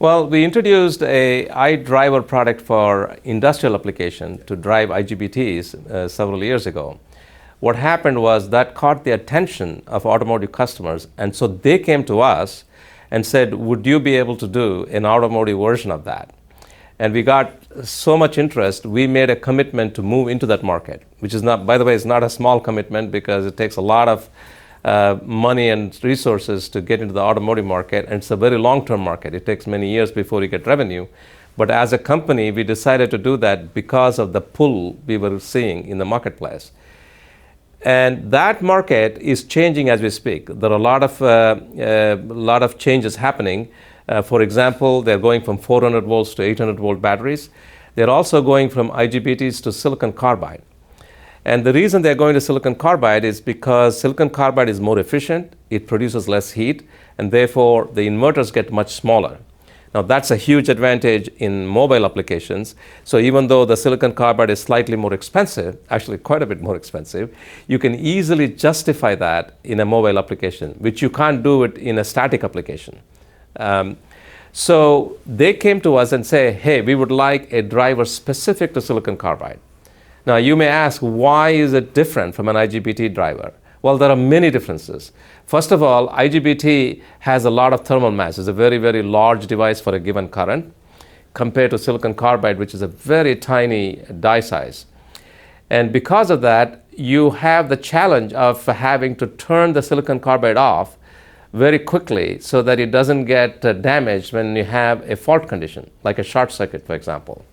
Well, we introduced a iDriver product for industrial application to drive IGBTs several years ago. What happened was that caught the attention of automotive customers, and so they came to us and said, would you be able to do an automotive version of that? And we got so much interest, we made a commitment to move into that market, which is not, by the way, it's not a small commitment because it takes a lot of money and resources to get into the automotive market, and it's a very long-term market. It takes many years before you get revenue. But as a company, we decided to do that because of the pull we were seeing in the marketplace. And that market is changing as we speak. There are a lot of changes happening. For example, they're going from 400 volts to 800 volt batteries. They're also going from IGBTs to silicon carbide. And the reason they're going to silicon carbide is because silicon carbide is more efficient, it produces less heat, and therefore the inverters get much smaller. Now that's a huge advantage in mobile applications. So even though the silicon carbide is slightly more expensive, actually quite a bit more expensive, you can easily justify that in a mobile application, which you can't do it in a static application. So they came to us and say, hey, we would like a driver specific to silicon carbide. Now you may ask, why is it different from an IGBT driver? Well, there are many differences. First of all, IGBT has a lot of thermal mass. It's a very, very large device for a given current compared to silicon carbide, which is a very tiny die size. And because of that, you have the challenge of having to turn the silicon carbide off very quickly so that it doesn't get damaged when you have a fault condition, like a short circuit, for example.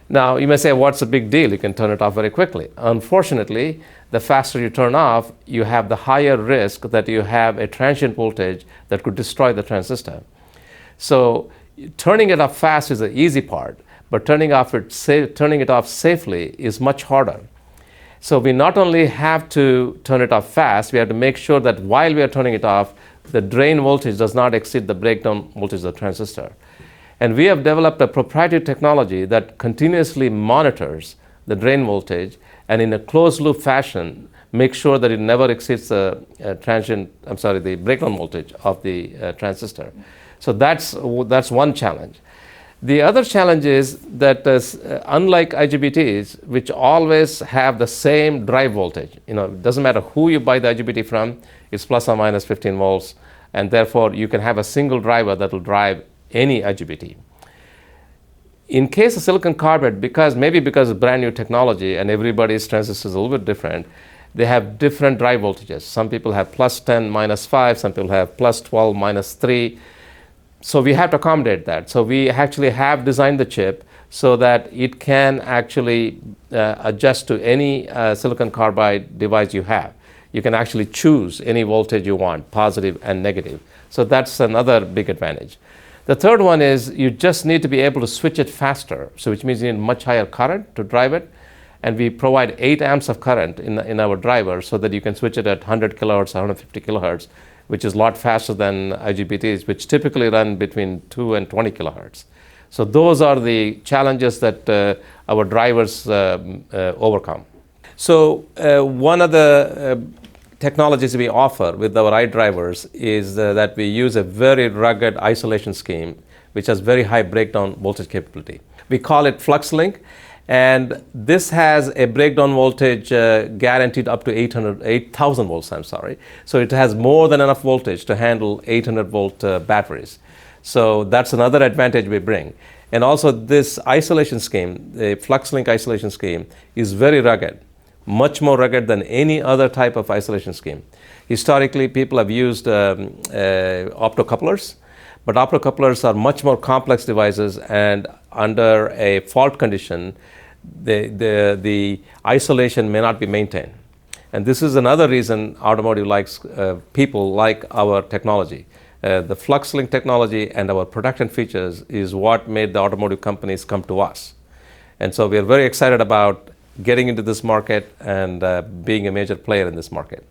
Now, you may say, what's the big deal? You can turn it off very quickly. Unfortunately, the faster you turn off, you have the higher risk that you have a transient voltage that could destroy the transistor. So turning it off fast is the easy part, but turning it off safely is much harder. So we not only have to turn it off fast, we have to make sure that while we are turning it off, the drain voltage does not exceed the breakdown voltage of the transistor. And we have developed a proprietary technology that continuously monitors the drain voltage and in a closed loop fashion make sure that it never exceeds the the breakdown voltage of the transistor. So that's one challenge. The other challenge is that unlike IGBTs, which always have the same drive voltage, it doesn't matter who you buy the IGBT from, it's plus or minus 15 volts, and therefore you can have a single driver that will drive any IGBT. In case of silicon carbide, because it's brand new technology and everybody's transistor is a little bit different, they have different drive voltages. Some people have plus 10, minus 5, some people have plus 12, minus 3. So we have to accommodate that. So we actually have designed the chip so that it can actually adjust to any silicon carbide device you have. You can actually choose any voltage you want, positive and negative. So that's another big advantage. The third one is you just need to be able to switch it faster, so which means you need much higher current to drive it, and we provide 8 amps of current in our driver so that you can switch it at 100 kilohertz, 150 kilohertz, which is a lot faster than IGBTs, which typically run between 2 and 20 kilohertz. So those are the challenges that our drivers overcome. So one of the technologies we offer with our iDrivers is that we use a very rugged isolation scheme which has very high breakdown voltage capability. We call it FluxLink, and this has a breakdown voltage guaranteed up to 8,000 volts, So it has more than enough voltage to handle 800 volt batteries. So that's another advantage we bring. And also this isolation scheme, the FluxLink isolation scheme, is very rugged. Much more rugged than any other type of isolation scheme. Historically, people have used optocouplers, but optocouplers are much more complex devices, and under a fault condition, the isolation may not be maintained. And this is another reason automotive people like our technology. The FluxLink technology and our production features is what made the automotive companies come to us. And so we are very excited about getting into this market and being a major player in this market.